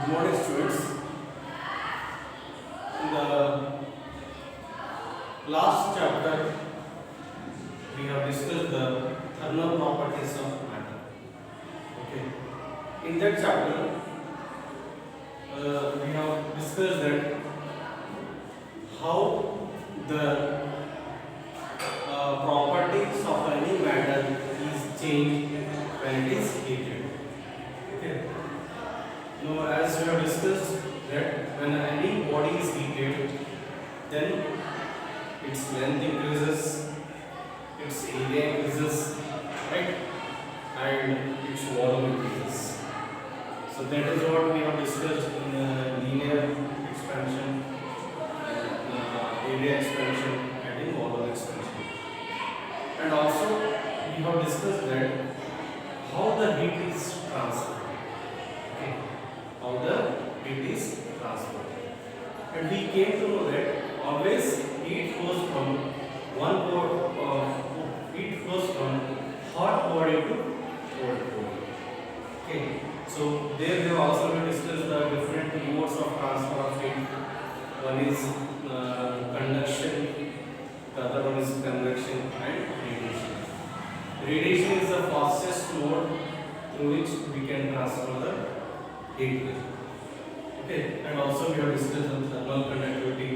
Good morning, students. In the last chapter, we have discussed the thermal properties of matter. Okay. In that chapter, we have discussed that how the properties of any matter is changed when it is heated. Okay. Now, as we have discussed that when any body is heated, then its length increases, its area increases, right, and its volume increases. So that is what we have discussed in linear expansion, area expansion, and in volume expansion. And also we have discussed that how the heat is transferred. Okay. How the heat is transferred. And we came to know that always heat flows from hot body to cold body. Okay. So there we have also discussed the different modes of transfer of heat. One is conduction, the other one is convection and radiation. Radiation is the fastest mode through which we can transfer the heat. Okay, and also we have discussed on thermal conductivity.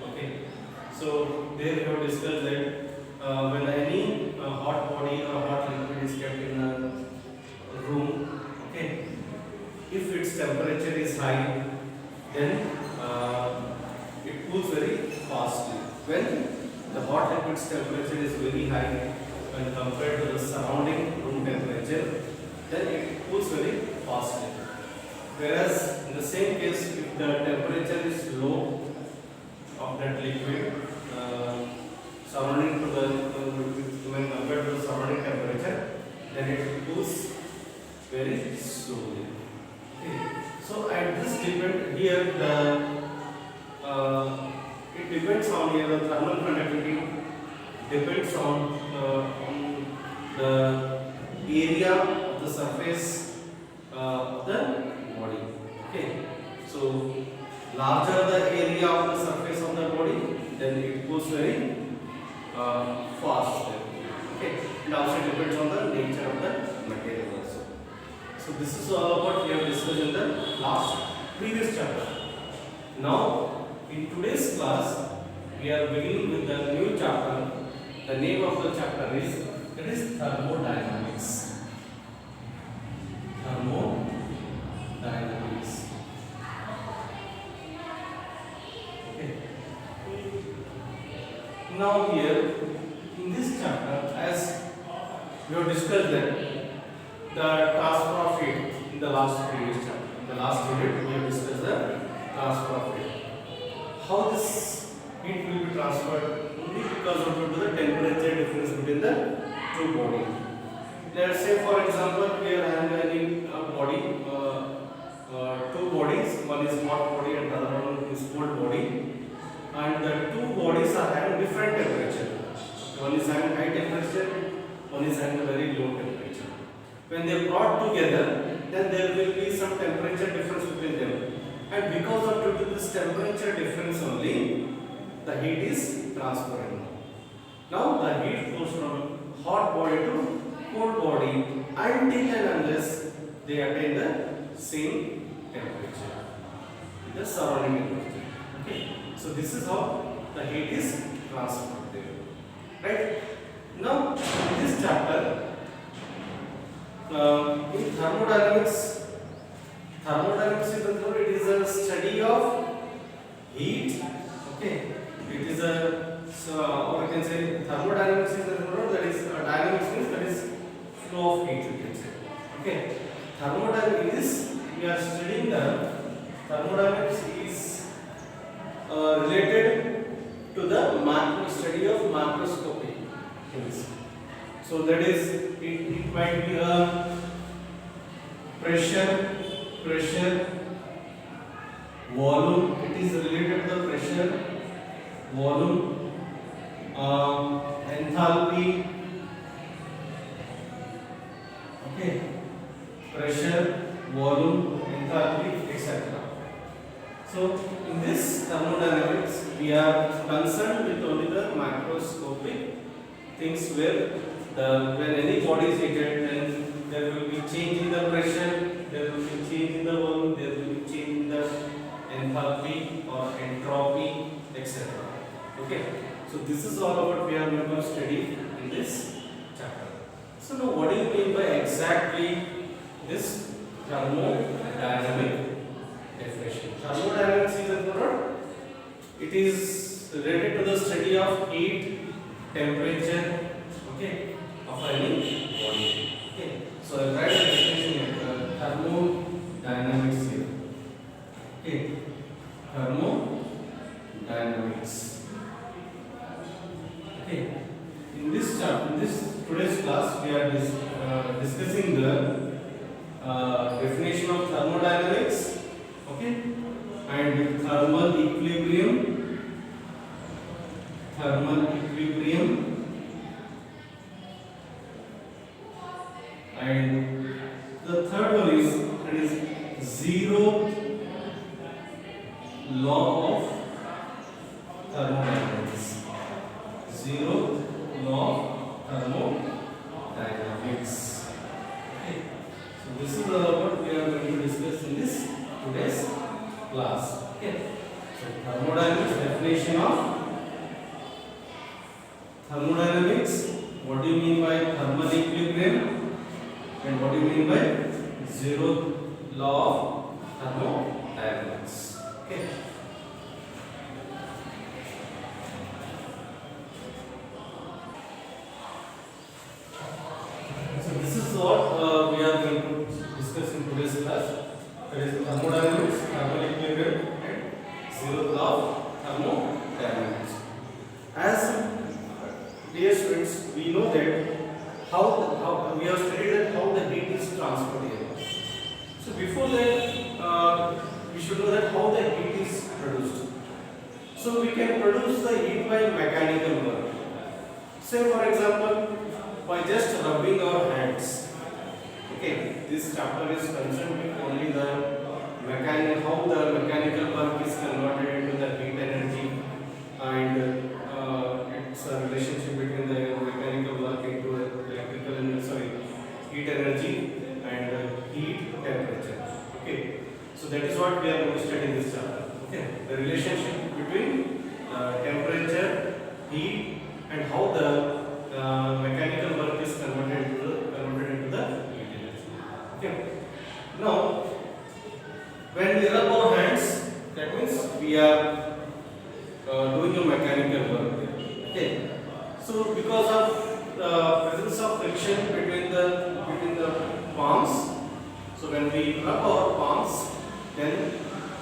Okay, so there we have discussed that when any hot body or hot liquid is kept in a room, okay, if its temperature is high, then it cools very fastly. When the hot liquid's temperature is very high when compared to the surrounding room temperature, then it cools very fastly. Whereas in the same case, if the temperature is low of that liquid surrounding to the when compared to the surrounding temperature, then it cools very slowly. Okay. So at this depend here it depends on the thermal conductivity depends on the area of the surface of the body. Okay, so larger the area of the surface of the body, then it goes very fast. Okay, and also depends on the nature of the material also. So this is all about we have discussed in the previous chapter. Now in today's class we are beginning with the new chapter. The name of the chapter is thermodynamics. Thermodynamics. Okay. Now here in this chapter, as we have discussed that the transfer of heat in the previous chapter. In the last unit we have discussed the transfer of heat. How this heat will be transferred only because of due to the temperature difference between the two bodies. Let us say for example we are having any body, two bodies, one is hot body and the other one is cold body, and the two bodies are having different temperature. One is having high temperature, one is having a very low temperature. When they are brought together, then there will be some temperature difference between them, and because of due to this temperature difference only, the heat is transferring. Now the heat flows from hot body to cold body until and unless they attain the same temperature, the surrounding temperature. Okay, so this is how the heat is transferred there. Right? Now in this chapter, in thermodynamics is it is a study of heat. Okay, it is or we can say thermodynamics is that is dynamics means that is flow of heat, you can say. Okay, thermodynamics we are studying the thermodynamics is related to the study of macroscopic things. So that is it might be a pressure, volume. It is related to the pressure, volume, enthalpy. Okay, pressure, volume, enthalpy, etc. So in this thermodynamics, we are concerned with only the macroscopic things where when any body is heated, then there will be change in the pressure, there will be change in the volume, there will be change in the enthalpy or entropy, etc. Okay. So this is all about we are going to study in this chapter. So now what do you mean by exactly this thermodynamic definition? Thermodynamics is a product. It is related to the study of heat, temperature, okay, of any body. Okay. So I write the definition here. Thermodynamics here. Okay. Thermodynamics. Okay. In this chapter, in this today's class, we are discussing the definition of thermodynamics, okay, and thermal equilibrium, and the third one is zero law of thermodynamics. Zero law of thermodynamics. Okay. So this is all about we are going to discuss in this today's class. Okay. So thermodynamics, definition of thermodynamics. What do you mean by thermal equilibrium? And what do you mean by zero law of thermodynamics? Okay. This is what we are going to discuss in today's class. That is thermodynamics, thermal equilibrium, and zero law of thermodynamics. As dear students, we know that how we have studied that how the heat is transferred here. So before that, we should know that how the heat is produced. So we can produce the heat by mechanical work. Say for example, by just rubbing our hands. Okay, this chapter is concerned with only the how the mechanical work is converted into the heat energy, and its relationship between the mechanical work into electrical energy, heat energy and heat temperature. Okay, so that is what we are going to study in this chapter. Okay, the relationship between temperature, heat, and how the mechanical work is converted into the heat energy. Okay. Now, when we rub our hands, that means we are doing a mechanical work there. Okay. So because of the presence of friction between the palms, so when we rub our palms, then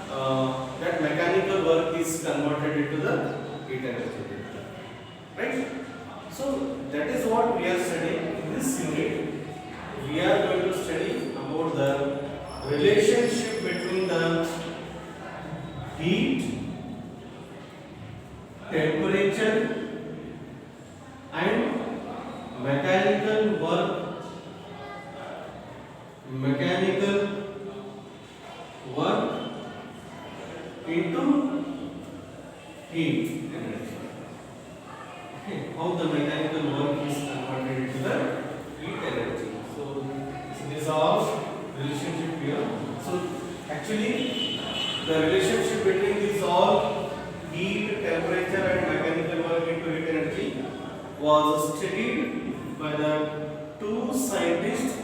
that mechanical work is converted into the heat energy. Right? So that is what we are studying in this unit. We are going to study about the relationship between the heat, temperature, and mechanical work into heat energy. Okay, how the mechanical work is converted into the heat energy. So this is all relationship here. So actually the relationship between these all heat, temperature and mechanical work into heat energy was studied by the two scientists.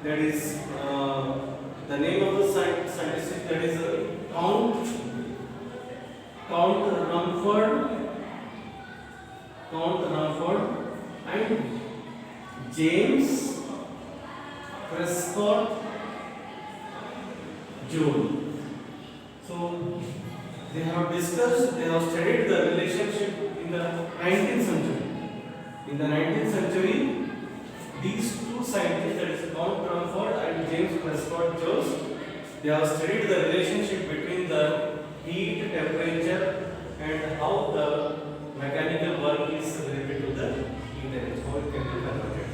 That is the name of the scientist that is Count Rumford and James Prescott Joule. So they have studied the relationship in the 19th century. In the 19th century, these two scientists, that is Count Rumford and James Prescott Joule, they have studied the relationship between the heat, temperature, and how the mechanical work is related to the heat energy, how it can be converted.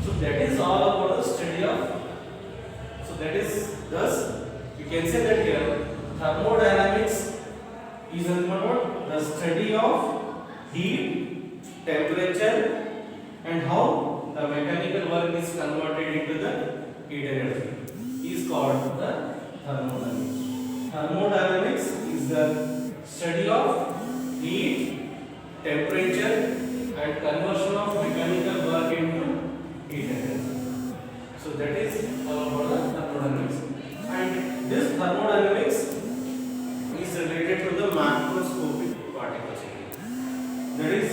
So that is all about the study of. So that is thus we can say that here thermodynamics is nothing but the study of heat, temperature, and how the mechanical work is converted into the heat energy is called the thermodynamics. Thermodynamics is the study of heat, temperature, and conversion of mechanical work into heat energy. So that is all about the thermodynamics. And this thermodynamics is related to the macroscopic particles. That is,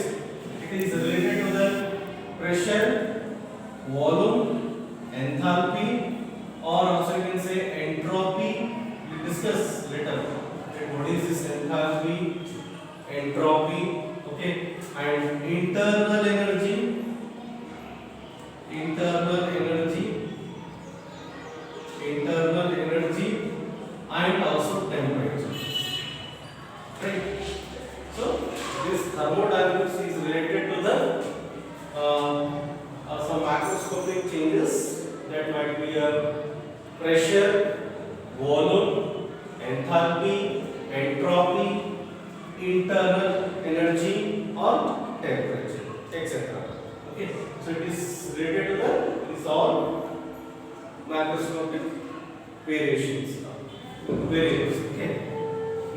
it is related to the pressure, volume, enthalpy, or also you can say entropy. We discuss later. Okay, what is this enthalpy, entropy, okay, and internal energy, and also temperature. Right. So this thermodynamics is related to the some macroscopic changes that might be pressure, volume, enthalpy, entropy, internal energy, or temperature, etc. Okay, so it is related to the these all macroscopic variations. Okay.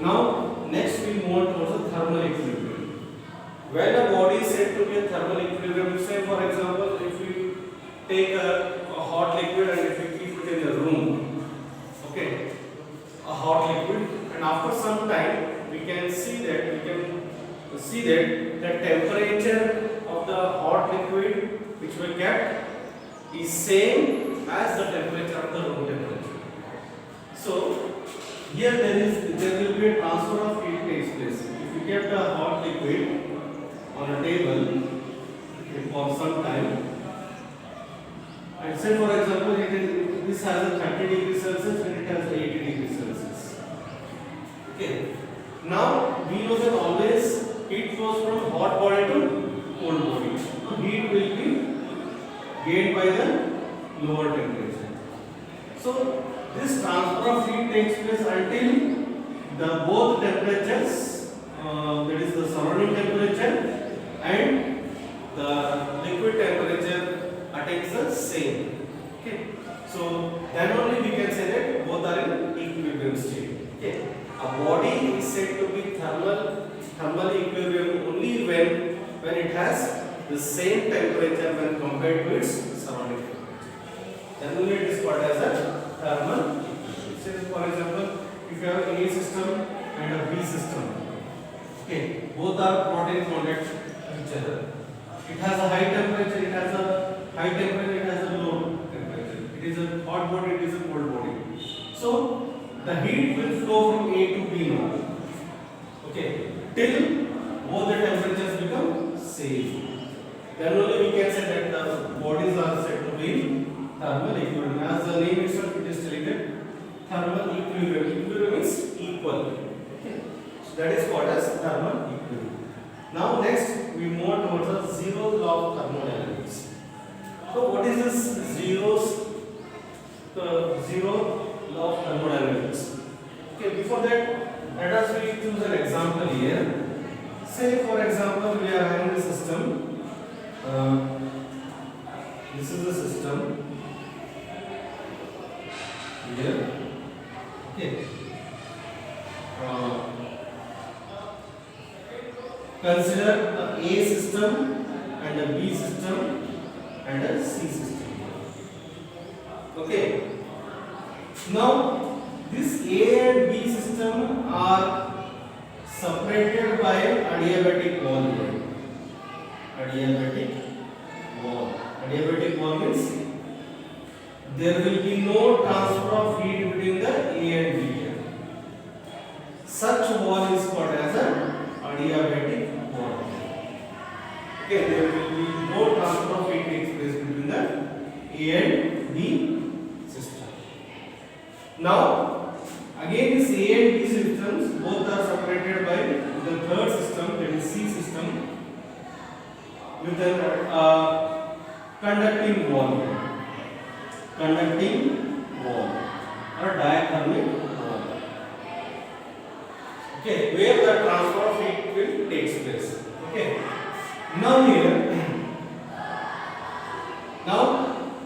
Now next we move on towards the thermal equilibrium. When a body is said to be a thermal equilibrium, say for example, if we take a hot liquid and if we keep it in a room, okay, a hot liquid, and after some time we can see that the temperature of the hot liquid which we kept is same as the temperature of the room temperature. So here there will be a transfer of heat takes place. If you kept a hot liquid on a table for some time, and say for example this has a 30 degrees Celsius and it has 80 degrees Celsius. Okay. Now we know that always heat flows from hot body to cold body. Heat will be gained by the lower temperature. So this transfer of heat takes place until the both temperatures, that is the surrounding temperature and the liquid temperature attains the same. Okay. So then only we can say that both are in equilibrium state. Okay. A body is said to be thermal equilibrium only when it has the same temperature when compared to its surrounding temperature. Then only it is called as a thermal equilibrium. Say for example, if you have A system and a B system, okay, both are brought in contact with each other. It has a high temperature, it has a low temperature. It is a hot body, it is a cold body. So the heat will flow from A to B now. Okay, till both the temperatures become same. Then only we can say that the bodies are said to be thermal equilibrium. As the name itself it is telling that thermal equilibrium. Equilibrium means equal. Okay. So that is called as thermal equilibrium. Now next we move on towards the zeroth law of thermodynamics. So what is this zero law of thermodynamics? Okay, before that let us choose an example here. Say for example we are having a system. This is the system here. Okay. Consider a A system and a B system and a C system. Okay. Now this A and B system are separated by adiabatic wall here. Adiabatic wall. Adiabatic wall means there will be no transfer of heat between the A and B here. Such wall is called as an adiabatic wall. Okay, there will be no transfer of heat takes place between the A and B system. Now, again this A and B systems both are separated by the third system, that is C system, with a conducting wall or diathermic wall. Okay, where the transfer of heat will take place. Okay. Now here, now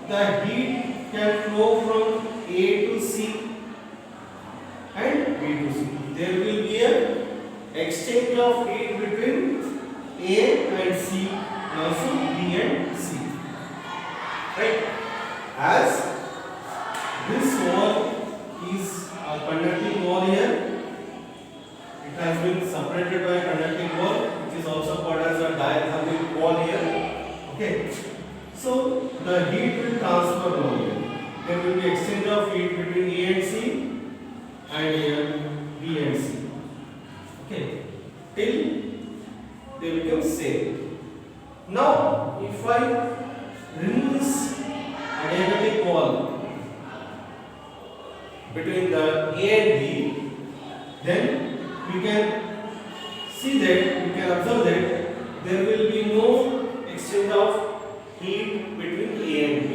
the heat can flow from A to C and B to C. There will be a exchange of heat between A and C, and also B and C. Right? As this wall is a conducting wall here, it has been separated by a conducting wall, which is also called as a diathermic wall here. Okay. So the heat will transfer over here. There will be exchange of heat between A and C and here B and C. Okay. Till they become same. Now, if I remove this adiabatic wall between the A and B, then we can see that, we can observe that there will be no exchange of heat between A and B.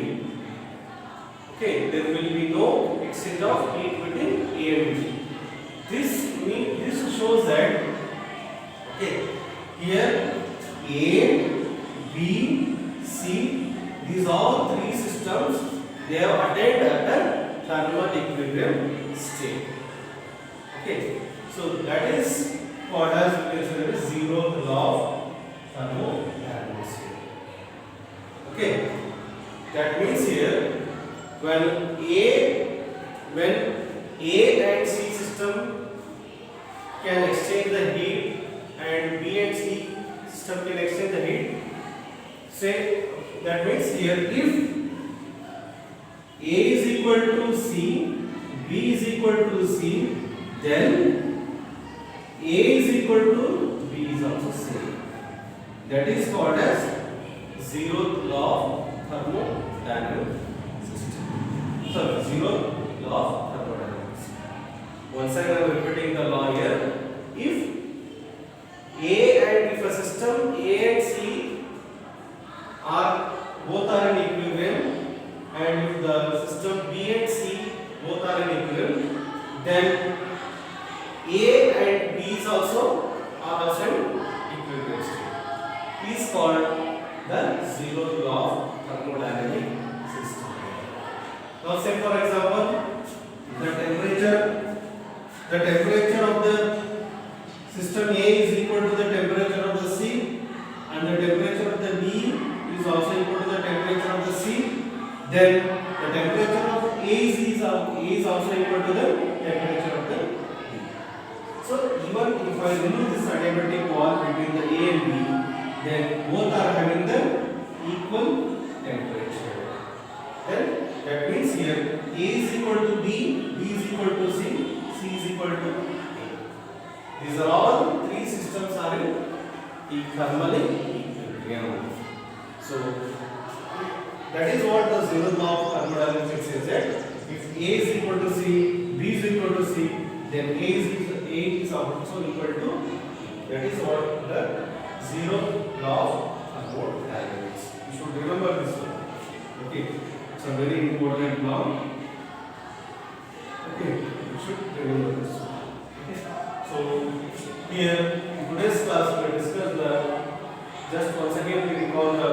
Okay, there will be no exchange of heat between A and B. This shows that, okay, here A, B, C, these all three systems, they have attained at a thermal equilibrium state. Okay, so that is what has been zeroth law of thermodynamics. Okay, that means here when A and C system can exchange the heat and B and C system can exchange the heat. Say that means here if A is equal to C, B is equal to C, then A is equal to B is also same. That is called as zeroth law of thermodynamic system. So zeroth law of thermodynamics. Once again I am repeating the law here. If if a system A and C are both are in equilibrium, and if the system B and C both are in equilibrium, then A and B is also in equilibrium state. Is called the zeroth law of thermodynamic system. Now say for example, the temperature of the system A is equal to the temperature of the C, and the temperature of the B is also equal to the temperature of the C. Then the temperature of A is also equal to the temperature of the B. So even if I remove this adiabatic wall between the A and B, then both are having the equal temperature. Then that means here A is equal to B, B is equal to C, C is equal to A. These are all three systems are in thermally equilibrium. So that is what the zeroth law of thermodynamics says, that if A is equal to C, B is equal to C, then A is also equal to. That is what the zeroth law of thermodynamics. You should remember this one. Okay, it's a very important law. Okay, you should remember this one. So here in today's class we will discuss the, just once again we recall the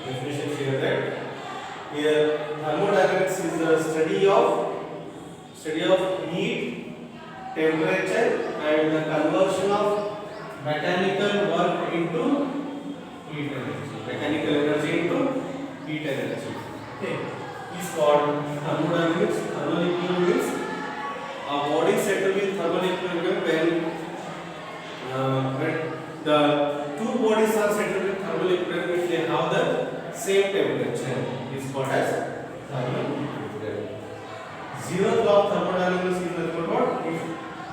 definition here, that here thermodynamics is the study of heat, temperature and the conversion of mechanical work into heat energy. Mechanical energy into heat energy. Okay, is called thermodynamics. Thermal equilibrium means a body is said to be thermal equilibrium when the two bodies are said to be thermal equilibrium if they have the same temperature. Is called as thermal equilibrium. Zeroth law of thermodynamics is nothing but what? If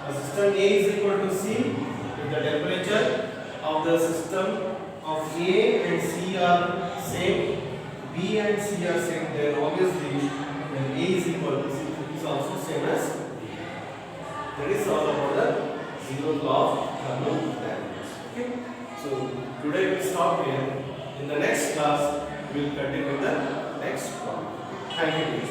a system A is equal to C, if the temperature of the system of A and C are same, B and C are same, then obviously when A is equal to C is also same as B. That is all about the zeroth law of thermodynamics. Okay. So today we stop here. In the next class we will continue with the next problem. Thank you.